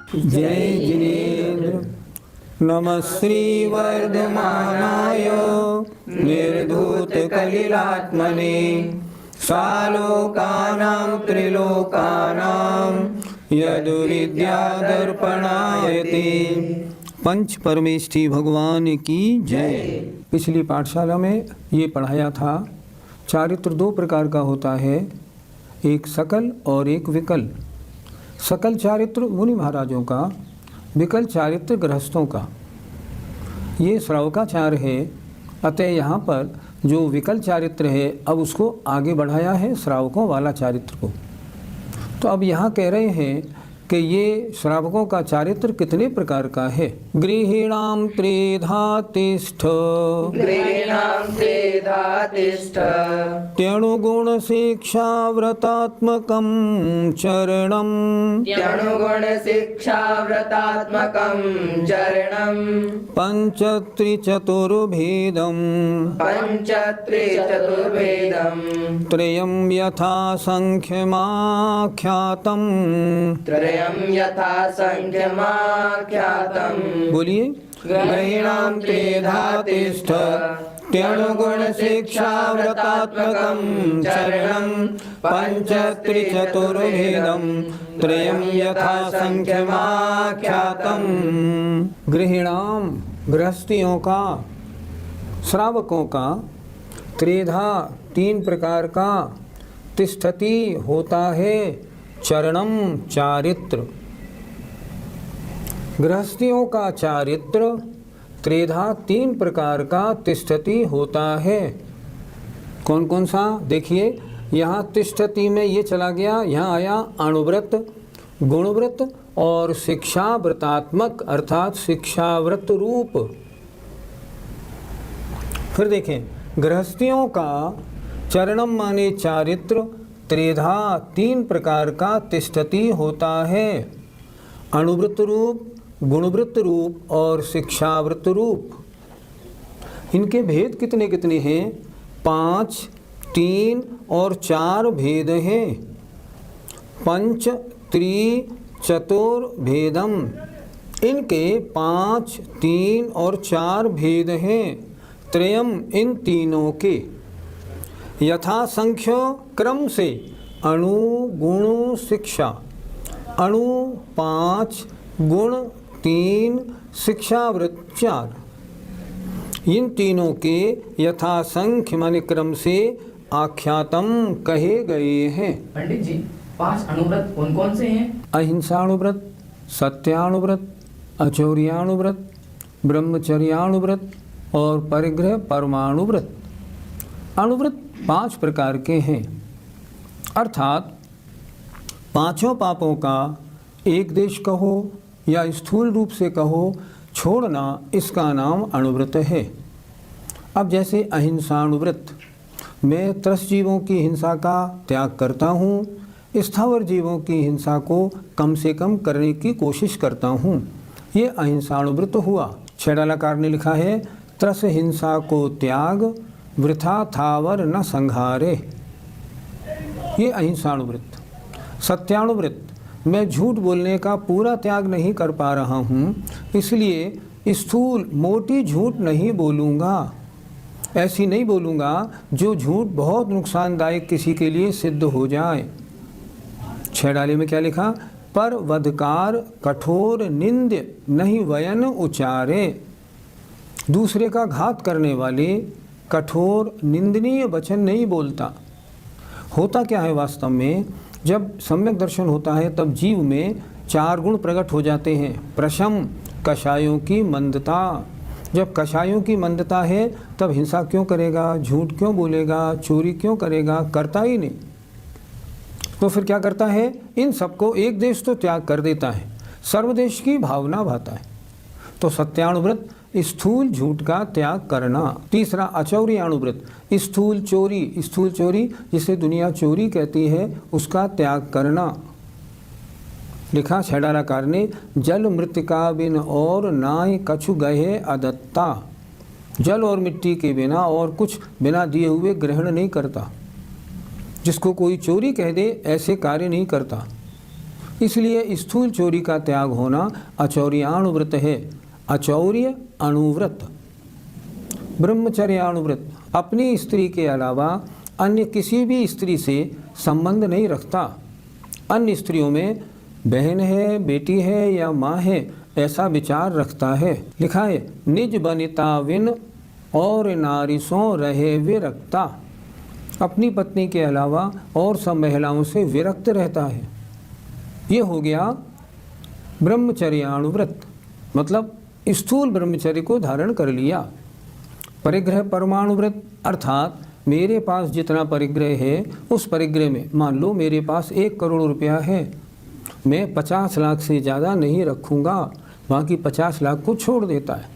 जय जिनेन्द्र। नमः श्री वर्धमानाय निर्धूतकलिलात्मने सालोकानां त्रिलोकानां यदुविद्यादर्पणायते। पंच परमेष्ठी भगवान की जय। पिछली पाठशाला में ये पढ़ाया था, चारित्र दो प्रकार का होता है, एक सकल और एक विकल। सकल चारित्र मुनि महाराजों का, विकल चारित्र गृहस्थों का। ये श्रावकाचार है। अतः यहाँ पर जो विकल चारित्र है अब उसको आगे बढ़ाया है श्रावकों वाला चारित्र को। तो अब यहाँ कह रहे हैं कि ये श्रावकों का चारित्र कितने प्रकार का है। गृहीणां त्रेधा तिष्ठ त्यणुगुण शिक्षा व्रतात्मकं चरणं पंचत्रिचतुर्भेदं त्रयं यथा संख्यमाख्यातं यथा संख्यमाख्यातम्। बोलिए। गृहीणां त्रेधा तिष्ठ त्यणुगुण शिक्षा व्रतात्मकं चरणं पंचत्रिचतुर्भेदं त्रयं यथा संख्यमाख्यातम्। गृहिणाम गृहस्थियों का, श्रावकों का, त्रेधा तीन प्रकार का, तिष्ठति होता है, चरणम चारित्र। गृहस्थियों का चारित्र त्रेधा तीन प्रकार का तिष्ठति होता है। कौन कौन सा देखिए। यहाँ तिष्ठति में ये चला गया, यहाँ आया अणुव्रत, गुणव्रत और शिक्षा व्रतात्मक अर्थात शिक्षाव्रत रूप। फिर देखें, गृहस्थियों का चरणम माने चारित्र त्रेधा तीन प्रकार का तिष्ठति होता है, अणुव्रत रूप, गुणव्रत रूप और शिक्षाव्रत रूप। इनके भेद कितने कितने हैं? 5, 3 और 4 भेद हैं। पंच त्रि चतुर्भेदम, इनके 5, 3 और 4 भेद हैं। त्रयम इन तीनों के, यथा संख्य क्रम से, अणु गुण शिक्षा। अणु 5, गुण 3, शिक्षाव्रत 4। इन तीनों के यथा संख्य माने क्रम से आख्यातम कहे गए हैं। पंडित जी, 5 अणुव्रत कौन कौन से हैं? अहिंसाणुव्रत, सत्याणुव्रत, अचौर्याणुव्रत, ब्रह्मचर्याणुव्रत और परिग्रह परमाणुव्रत। अणुव्रत 5 प्रकार के हैं, अर्थात पांचों पापों का एक देश कहो या स्थूल रूप से कहो छोड़ना, इसका नाम अणुव्रत है। अब जैसे अहिंसाणुव्रत, मैं त्रस्त जीवों की हिंसा का त्याग करता हूँ, स्थावर जीवों की हिंसा को कम से कम करने की कोशिश करता हूँ, ये अहिंसाणुव्रत हुआ। छेड़ालाकार ने लिखा है, त्रस हिंसा को त्याग वृथा थावर न संहारे, ये अहिंसाणुव्रत। सत्याणुव्रत, मैं झूठ बोलने का पूरा त्याग नहीं कर पा रहा हूँ, इसलिए स्थूल मोटी झूठ नहीं बोलूँगा, ऐसी नहीं बोलूँगा जो झूठ बहुत नुकसानदायक किसी के लिए सिद्ध हो जाए। छेड़ाले में क्या लिखा? पर वधकार कठोर निंद्य नहीं वयन उचारे, दूसरे का घात करने वाले कठोर निंदनीय वचन नहीं बोलता। होता क्या है वास्तव में, जब सम्यक दर्शन होता है तब जीव में 4 गुण प्रकट हो जाते हैं। प्रशम, कषायों की मंदता। जब कषायों की मंदता है तब हिंसा क्यों करेगा, झूठ क्यों बोलेगा, चोरी क्यों करेगा, करता ही नहीं। तो फिर क्या करता है, इन सबको एक देश तो त्याग कर देता है, सर्वदेश की भावना भाता है। तो सत्याणुव्रत स्थूल झूठ का त्याग करना। तीसरा अचौर्याणुव्रत, स्थूल चोरी जिसे दुनिया चोरी कहती है, उसका त्याग करना। लिखा छेड़ालाकार ने, जल मृतिका बिन और नाय कछु गहे अदत्ता, जल और मिट्टी के बिना और कुछ बिना दिए हुए ग्रहण नहीं करता। जिसको कोई चोरी कह दे ऐसे कार्य नहीं करता। इसलिए स्थूल चोरी का त्याग होना अचौर्याणुव्रत है। अचौर्य अणुव्रत। ब्रह्मचर्याणुव्रत अपनी स्त्री के अलावा अन्य किसी भी स्त्री से संबंध नहीं रखता। अन्य स्त्रियों में बहन है, बेटी है या माँ है ऐसा विचार रखता है। लिखा है निज बनिता विन और नारिसों रहे विरक्ता। अपनी पत्नी के अलावा और सब महिलाओं से विरक्त रहता है। ये हो गया ब्रह्मचर्याणुव्रत, मतलब स्थूल ब्रह्मचर्य को धारण कर लिया। परिग्रह परमाणुव्रत अर्थात मेरे पास जितना परिग्रह है उस परिग्रह में, मान लो मेरे पास 1 करोड़ रुपया है, मैं 50 लाख से ज़्यादा नहीं रखूँगा, बाकी 50 लाख को छोड़ देता है।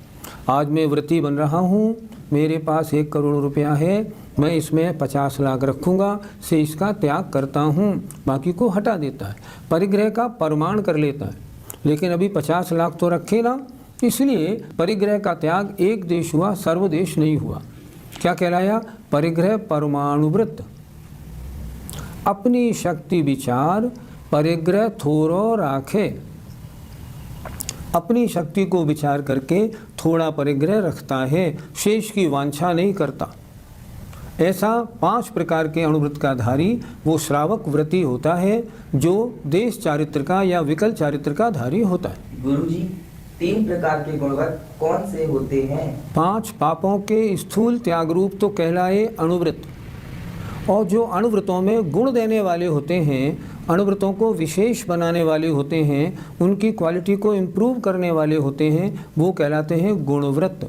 आज मैं व्रती बन रहा हूँ, मेरे पास 1 करोड़ रुपया है, मैं इसमें 50 लाख रखूँगा से इसका त्याग करता हूँ, बाकी को हटा देता है। परिग्रह का परमाण कर लेता है। लेकिन अभी 50 लाख तो रखे ना, इसलिए परिग्रह का त्याग एक देश हुआ, सर्वदेश नहीं हुआ। क्या कहलाया? परिग्रह परमाणुव्रत। अपनी शक्ति विचार परिग्रह थोड़ो राखे। अपनी शक्ति को विचार करके थोड़ा परिग्रह रखता है, शेष की वांछा नहीं करता। ऐसा 5 प्रकार के अणुव्रत का धारी वो श्रावक व्रती होता है जो देश चारित्र का या विकल चारित्र का धारी होता है। गुरुजी, 3 प्रकार के गुणव्रत कौन से होते हैं? 5 पापों के स्थूल त्याग रूप तो कहलाए अणुव्रत, और जो अणुव्रतों में गुण देने वाले होते हैं, अणुव्रतों को विशेष बनाने वाले होते हैं, उनकी क्वालिटी को इम्प्रूव करने वाले होते हैं, वो कहलाते हैं गुणव्रत।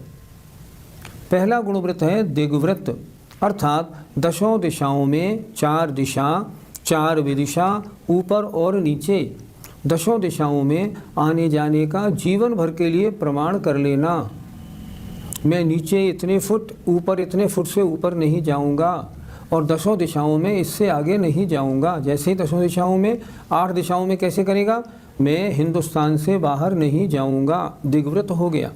पहला गुणव्रत है दिग्व्रत, अर्थात 10 दिशाओं में 4 दिशा, 4 विदिशा, ऊपर और नीचे 10 दिशाओं में आने जाने का जीवन भर के लिए प्रमाण कर लेना। मैं नीचे इतने फुट, ऊपर इतने फुट से ऊपर नहीं जाऊंगा, और 10 दिशाओं में इससे आगे नहीं जाऊंगा। जैसे ही 10 दिशाओं में, 8 दिशाओं में कैसे करेगा? मैं हिंदुस्तान से बाहर नहीं जाऊंगा, दिग्व्रत हो गया।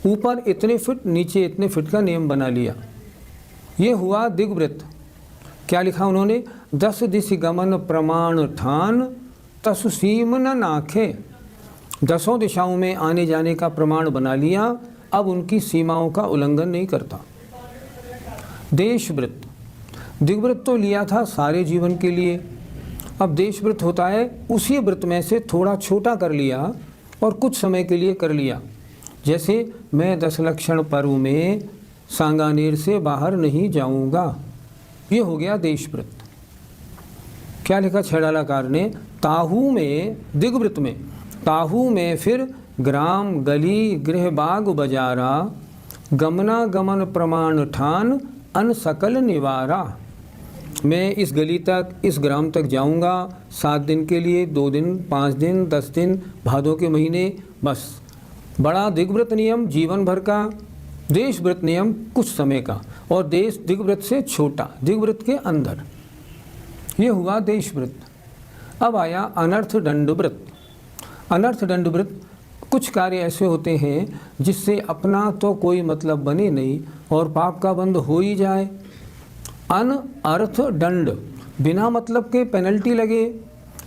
ऊपर इतने फुट, नीचे इतने फुट का नियम बना लिया, ये हुआ दिग्व्रत। क्या लिखा उन्होंने? 10 दिश गमन प्रमाण ठान तसु सीम न नाखे। 10 दिशाओं में आने जाने का प्रमाण बना लिया, अब उनकी सीमाओं का उल्लंघन नहीं करता। देशव्रत, दिग्व्रत तो लिया था सारे जीवन के लिए, अब देशव्रत होता है उसी व्रत में से थोड़ा छोटा कर लिया और कुछ समय के लिए कर लिया। जैसे मैं 10 लक्षण पर्व में सांगानेर से बाहर नहीं जाऊंगा, ये हो गया देशव्रत। क्या लिखा छेड़ालाकार ने? ताहू में, दिग्व्रत में, ताहू में फिर ग्राम गली गृह बाग बजारा, गमना गमन प्रमाण ठान अन सकल निवारा। मैं इस गली तक, इस ग्राम तक जाऊंगा 7 दिन के लिए, 2 दिन, 5 दिन, 10 दिन, भादों के महीने, बस। बड़ा दिग्व्रत नियम जीवन भर का, देशव्रत नियम कुछ समय का, और देश दिग्व्रत से छोटा, दिग्व्रत के अंदर। ये हुआ देशव्रत। अब आया अनर्थ दंडव्रत। अनर्थ दंडव्रत, कुछ कार्य ऐसे होते हैं जिससे अपना तो कोई मतलब बने नहीं और पाप का बंध हो ही जाए। अनर्थ दंड, बिना मतलब के पेनल्टी लगे,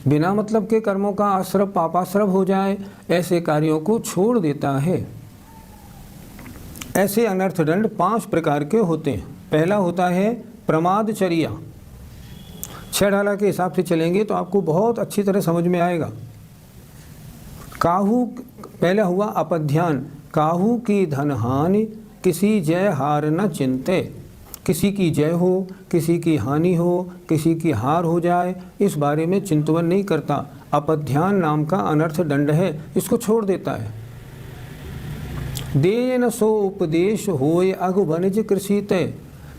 बिना मतलब के कर्मों का आश्रव पापाश्रव हो जाए, ऐसे कार्यों को छोड़ देता है। ऐसे अनर्थ दंड 5 प्रकार के होते हैं। पहला होता है प्रमादचर्या। छेड़ाला के हिसाब से चलेंगे तो आपको बहुत अच्छी तरह समझ में आएगा। काहू, पहला हुआ अपध्यान। काहू की धन हानि किसी जय हार न चिंते। किसी की जय हो, किसी की हानि हो, किसी की हार हो जाए, इस बारे में चिंतवन नहीं करता। अपध्यान नाम का अनर्थ दंड है, इसको छोड़ देता है। देय न सो उपदेश होय अघ वनिज कृषिते।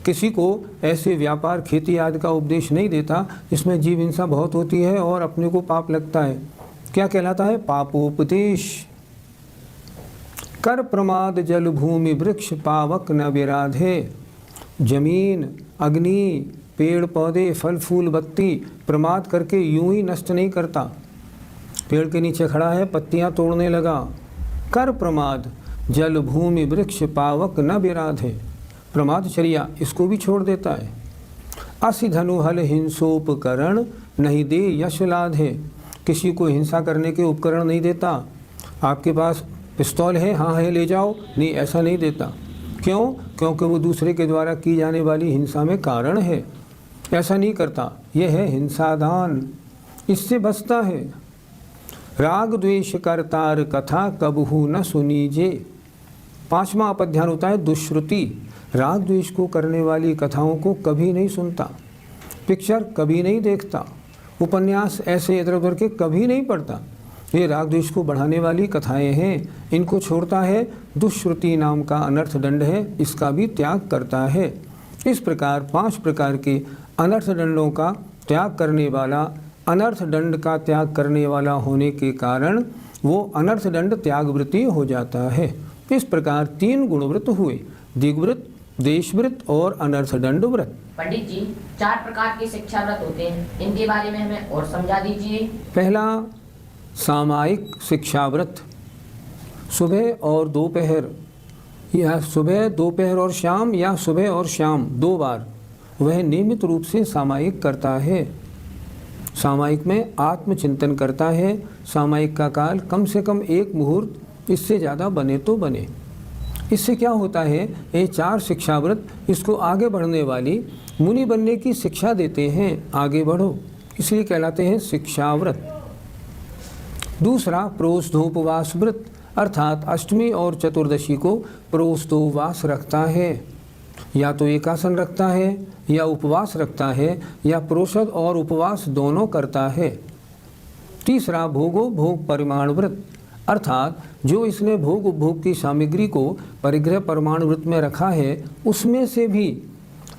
किसी को ऐसे व्यापार खेती आदि का उपदेश नहीं देता जिसमें जीव हिंसा बहुत होती है और अपने को पाप लगता है। क्या कहलाता है? पापोपदेश। कर प्रमाद जल भूमि वृक्ष पावक न विराधे। जमीन, अग्नि, पेड़ पौधे, फल फूल, बत्ती प्रमाद करके यूं ही नष्ट नहीं करता। पेड़ के नीचे खड़ा है, पत्तियां तोड़ने लगा। कर प्रमाद जल भूमि वृक्ष पावक न विराधे। प्रमादचर्या, इसको भी छोड़ देता है। असि धनु हल हिंसोपकरण नहीं दे यश लाधे। किसी को हिंसा करने के उपकरण नहीं देता। आपके पास पिस्तौल है, हाँ है ले जाओ, नहीं ऐसा नहीं देता। क्यों? क्योंकि वो दूसरे के द्वारा की जाने वाली हिंसा में कारण है, ऐसा नहीं करता। यह है हिंसादान, इससे बचता है। राग द्वेष करतार कथा कबहू न सुनीजे। 5वां अपध्यान होता है दुष्श्रुति। राग द्वेष को करने वाली कथाओं को कभी नहीं सुनता, पिक्चर कभी नहीं देखता, उपन्यास ऐसे इधर उधर के कभी नहीं पढ़ता। ये राग द्वेष को बढ़ाने वाली कथाएं हैं, इनको छोड़ता है। दुष्श्रुति नाम का अनर्थ दंड है, इसका भी त्याग करता है। इस प्रकार 5 प्रकार के अनर्थ दंडों का त्याग करने वाला, अनर्थ दंड का त्याग करने वाला होने के कारण वो अनर्थ दंड त्यागवृत्ति हो जाता है। इस प्रकार 3 गुणव्रत हुए, दिग्व्रत, देशव्रत और अनर्थ दंड व्रत। पंडित जी, 4 प्रकार के शिक्षा व्रत होते हैं, इनके बारे में हमें और समझा दीजिए। पहला सामायिक शिक्षा व्रत, सुबह और दोपहर, या सुबह दोपहर और शाम, या सुबह और शाम 2 बार वह नियमित रूप से सामायिक करता है। सामायिक में आत्मचिंतन करता है। सामायिक का काल कम से कम 1 मुहूर्त, इससे ज़्यादा बने तो बने। इससे क्या होता है, ये 4 शिक्षाव्रत इसको आगे बढ़ने वाली, मुनि बनने की शिक्षा देते हैं। आगे बढ़ो, इसलिए कहलाते हैं शिक्षाव्रत। दूसरा प्रोष्ठोपवास व्रत, अर्थात अष्टमी और चतुर्दशी को प्रोष्ठोपवास रखता है। या तो एकासन रखता है, या उपवास रखता है, या प्रोषद और उपवास दोनों करता है। तीसरा भोगो भोग परिमाण व्रत, अर्थात जो इसने भोग उपभोग की सामग्री को परिग्रह परिमाण व्रत में रखा है, उसमें से भी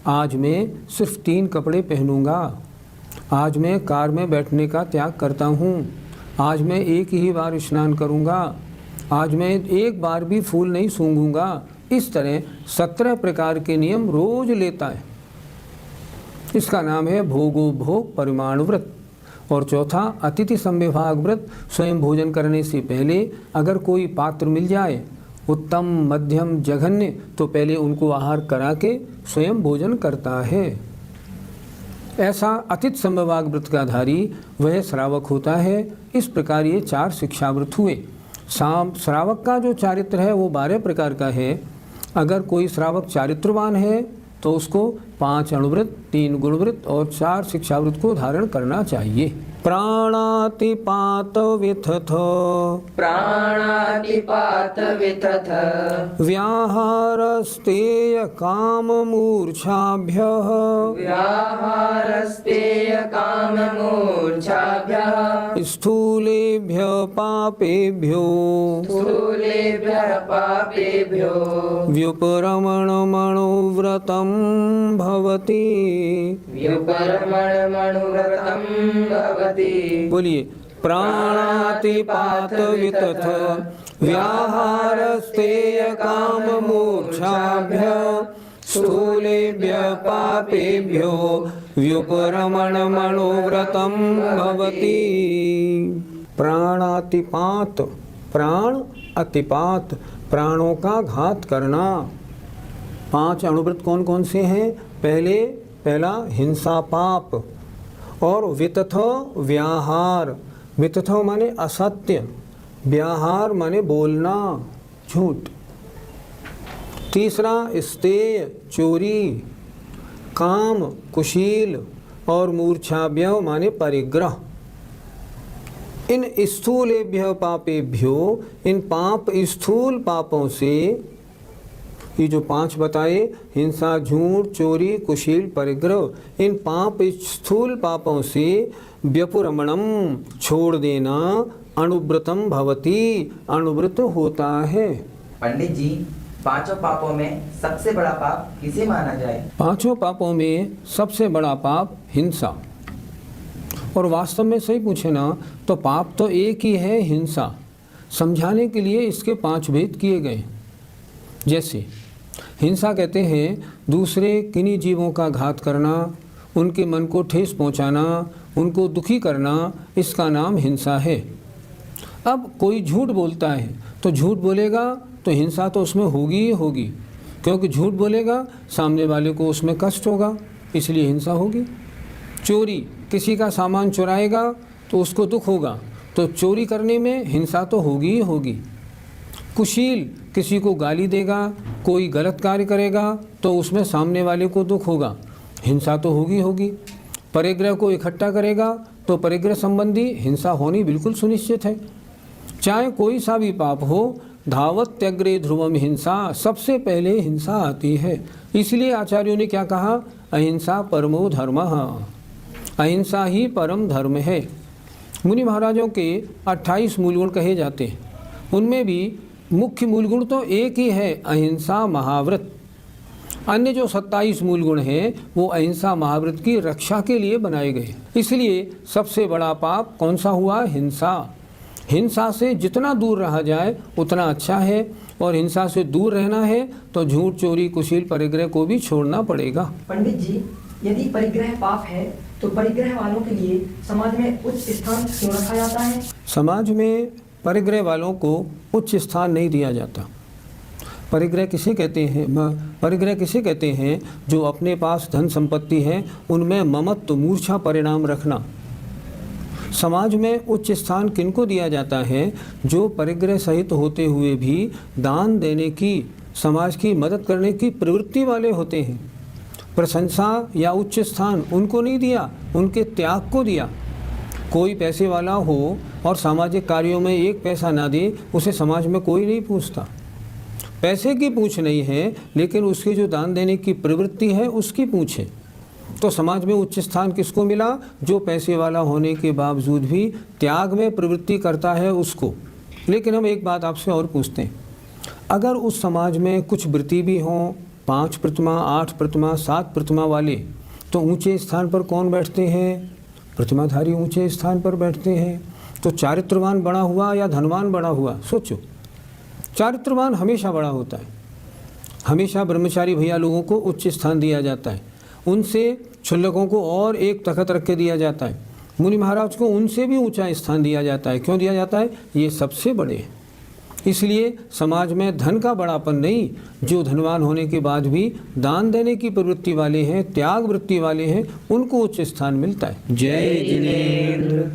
आज मैं सिर्फ 3 कपड़े पहनूंगा, आज मैं कार में बैठने का त्याग करता हूँ, आज मैं एक ही बार स्नान करूँगा, आज मैं एक बार भी फूल नहीं सूंघूंगा। इस तरह 17 प्रकार के नियम रोज लेता है। इसका नाम है भोगोपभोग परिमाण व्रत। और चौथा अतिथि संविभाग व्रत, स्वयं भोजन करने से पहले अगर कोई पात्र मिल जाए, उत्तम मध्यम जघन्य, तो पहले उनको आहार करा के स्वयं भोजन करता है। ऐसा अतिथि संविभाग व्रत का धारी वह श्रावक होता है। इस प्रकार ये 4 शिक्षाव्रत हुए। श्रावक का जो चारित्र है वो 12 प्रकार का है। अगर कोई श्रावक चारित्रवान है तो उसको 5 अणुव्रत, 3 गुणव्रत और 4 शिक्षाव्रत को धारण करना चाहिए। प्राणातिपात विथथ, प्राणातिपात विथथ, व्याहारस्तेय काम मूर्छाभ्यः, व्याहारस्तेय काम मूर्छाभ्यः, स्थूलेभ्य पापेभ्यो, स्थूलेभ्यः पापेभ्यो, व्युपरमण मनोव्रतं भवति। व्युपरमण मनोव्रतं भवति। बोलिए, प्राणातिपात वितथ, व्याहारस्तेय काम मोक्षाभ्य, स्थूलेभ्य पापेभ्यो, व्युपरमण मनोव्रतं भवति। प्राणातिपात, प्राण अतिपात, प्राणों का घात करना। 5 अणुव्रत कौन कौन से हैं? पहला हिंसा पाप, और वितथो व्याहार। वितथो माने असत्य, व्याहार माने बोलना, झूठ। तीसरा स्तेय, चोरी। काम, कुशील। और मूर्छाभ्य माने परिग्रह। इन स्थूलेभ्य पापेभ्यो, इन पाप स्थूल पापों से, ये जो 5 बताए, हिंसा, झूठ, चोरी, कुशील, परिग्रह, इन पाप स्थूल पापों से व्यपुरमणम, छोड़ देना, अणुव्रतम भवति, अणुव्रत होता है। पंडित जी, 5 पापों में सबसे बड़ा पाप किसे माना जाए? 5 पापों में सबसे बड़ा पाप हिंसा। और वास्तव में सही पूछे ना तो पाप तो एक ही है, हिंसा। समझाने के लिए इसके 5 भेद किए गए। जैसे हिंसा कहते हैं दूसरे किन्हीं जीवों का घात करना, उनके मन को ठेस पहुंचाना, उनको दुखी करना, इसका नाम हिंसा है। अब कोई झूठ बोलता है तो झूठ बोलेगा तो हिंसा तो उसमें होगी ही होगी, क्योंकि झूठ बोलेगा सामने वाले को उसमें कष्ट होगा, इसलिए हिंसा होगी। चोरी, किसी का सामान चुराएगा तो उसको दुख होगा। तो चोरी करने में हिंसा तो होगी ही होगी। कुशील किसी को गाली देगा, कोई गलत कार्य करेगा तो उसमें सामने वाले को दुख होगा, हिंसा तो होगी होगी। परिग्रह को इकट्ठा करेगा तो परिग्रह संबंधी हिंसा होनी बिल्कुल सुनिश्चित है। चाहे कोई सा भी पाप हो, धावत त्यग्रे ध्रुवम हिंसा, सबसे पहले हिंसा आती है। इसलिए आचार्यों ने क्या कहा, अहिंसा परमो धर्मः, अहिंसा ही परम धर्म है। मुनि महाराजों के 28 मूलगुण कहे जाते हैं, उनमें भी मुख्य मूलगुण तो एक ही है, अहिंसा महाव्रत। अन्य जो 27 मूलगुण हैं वो अहिंसा महाव्रत की रक्षा के लिए बनाए गए। इसलिए सबसे बड़ा पाप कौन सा हुआ, हिंसा। हिंसा से जितना दूर रहा जाए उतना अच्छा है, और हिंसा से दूर रहना है तो झूठ, चोरी, कुशील, परिग्रह को भी छोड़ना पड़ेगा। पंडित जी, यदि परिग्रह पाप है तो परिग्रह वालों के लिए समाज में उच्च स्थान क्यों रखा जाता है? समाज में परिग्रह वालों को उच्च स्थान नहीं दिया जाता। परिग्रह किसे कहते हैं, परिग्रह किसे कहते हैं, जो अपने पास धन संपत्ति है उनमें ममत्व, मूर्छा परिणाम रखना। समाज में उच्च स्थान किनको दिया जाता है, जो परिग्रह सहित होते हुए भी दान देने की, समाज की मदद करने की प्रवृत्ति वाले होते हैं। प्रशंसा या उच्च स्थान उनको नहीं दिया, उनके त्याग को दिया। कोई पैसे वाला हो और सामाजिक कार्यों में एक पैसा ना दे, उसे समाज में कोई नहीं पूछता। पैसे की पूछ नहीं है, लेकिन उसकी जो दान देने की प्रवृत्ति है उसकी पूछ है। तो समाज में उच्च स्थान किसको मिला, जो पैसे वाला होने के बावजूद भी त्याग में प्रवृत्ति करता है उसको। लेकिन हम एक बात आपसे और पूछते हैं, अगर उस समाज में कुछ वृत्ति भी हों, 5 प्रतिमा, 8 प्रतिमा, 7 प्रतिमा वाले, तो ऊंचे स्थान पर कौन बैठते हैं, प्रतिमाधारी ऊंचे स्थान पर बैठते हैं। तो चारित्रवान बड़ा हुआ या धनवान बड़ा हुआ, सोचो। चारित्रवान हमेशा बड़ा होता है। हमेशा ब्रह्मचारी भैया लोगों को उच्च स्थान दिया जाता है, उनसे क्षुल्लकों को और एक तखत रख के दिया जाता है। मुनि महाराज को उनसे भी ऊंचा स्थान दिया जाता है। क्यों दिया जाता है, ये सबसे बड़े हैं। इसलिए समाज में धन का बड़ापन नहीं, जो धनवान होने के बाद भी दान देने की प्रवृत्ति वाले हैं, त्याग वृत्ति वाले हैं, उनको उच्च स्थान मिलता है। जय जिनेंद्र।